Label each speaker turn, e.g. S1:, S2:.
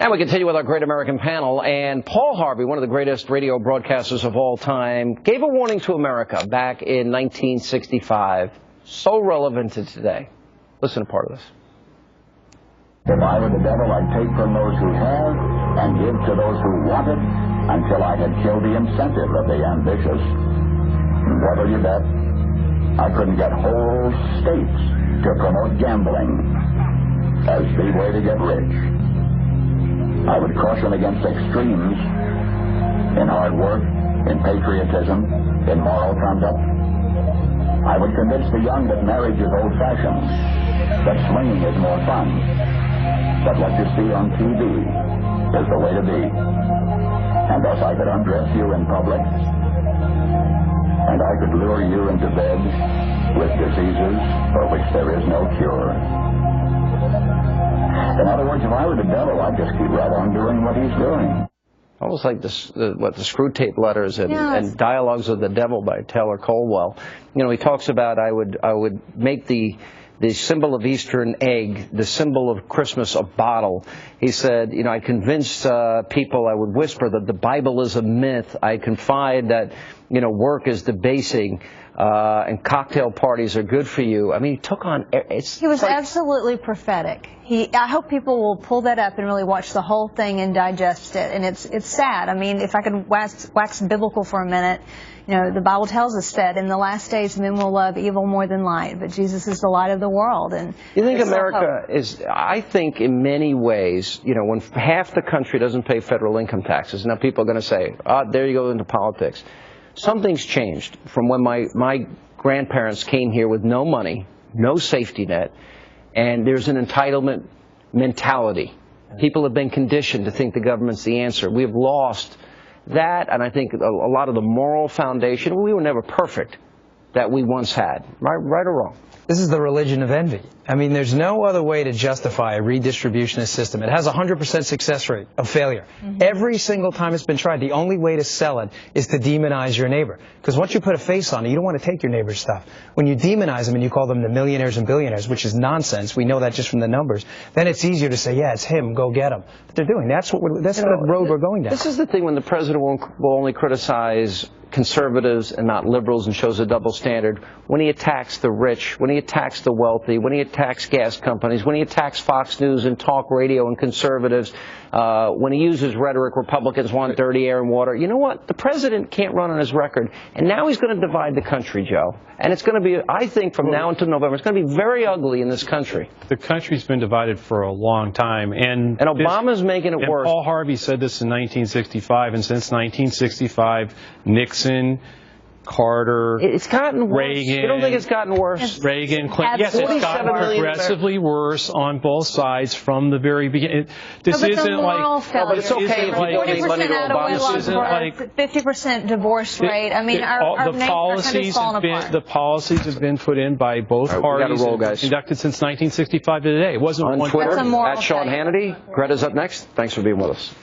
S1: And we continue with our great American panel. And Paul Harvey, one of the greatest radio broadcasters of all time, gave a warning to America back in 1965. So relevant to today. Listen to part of this.
S2: If I were the devil, I'd take from those who have and give to those who want it until I had killed the incentive of the ambitious. What'll you bet? I couldn't get whole states to promote gambling as the way to get rich. I would caution against extremes in hard work, in patriotism, in moral conduct. I would convince the young that marriage is old-fashioned, that swinging is more fun, that what you see on TV is the way to be. And thus I could undress you in public, and I could lure you into bed with diseases for which there is no cure. In other words, if I were the devil, I'd just keep right on doing what he's doing.
S1: Almost like the Screw Tape Letters and Dialogues of the Devil by Taylor Colwell. You know, he talks about I would make the symbol of Easter an egg, the symbol of Christmas a bottle. He said, you know, I convinced people, I would whisper that the Bible is a myth. I confide that, you know, work is debasing and cocktail parties are good for you. I mean, he took on...
S3: He was absolutely prophetic. I hope people will pull that up and really watch the whole thing and digest it. And it's sad. I mean, if I could wax biblical for a minute, you know, the Bible tells us that in the last days men will love evil more than light, but Jesus is the light of the world. And
S1: you think America is, I think in many ways, you know, when half the country doesn't pay federal income taxes, now people are going to say, there you go into politics. Something's changed from when my grandparents came here with no money, no safety net, and there's an entitlement mentality. People have been conditioned to think the government's the answer. We have lost that, and I think a lot of the moral foundation, we were never perfect, that we once had, right or wrong.
S4: This is the religion of envy. I mean, there's no other way to justify a redistributionist system. It has a 100% success rate of failure. Every single time it's been tried, the only way to sell it is to demonize your neighbor. Because once you put a face on it, you don't want to take your neighbor's stuff. When you demonize them and you call them the millionaires and billionaires, which is nonsense, we know that just from the numbers, then it's easier to say, yeah, it's him, go get him. But they're doing. That's the road we're going down.
S1: This is the thing when the president will only criticize conservatives and not liberals and shows a double standard when he attacks the rich, when he attacks the wealthy, when he attacks gas companies, when he attacks Fox News and talk radio and conservatives, when he uses rhetoric, Republicans want dirty air and water. You know what? The president can't run on his record, and now he's going to divide the country, Joe. And it's going to be, I think, from now until November, it's going to be very ugly in this country.
S5: The country's been divided for a long time, and
S1: Obama's making it worse.
S5: Paul Harvey said this in 1965, and since 1965, Nixon, Carter,
S1: it's gotten worse.
S5: Reagan.
S1: You don't think it's gotten worse?
S5: Reagan, Clinton. Yes, it's gotten progressively worse on both sides from the very beginning. This isn't like.
S1: But it's okay if you donate money to Obama.
S3: This isn't like 50% divorce rate. I mean, our country's falling apart.
S5: The policies have been put in by both parties.
S1: Roll, guys.
S5: Conducted since 1965 to today. It wasn't
S1: on
S5: one
S1: Twitter
S3: at
S1: Sean Hannity. Greta's up next. Thanks for being with us.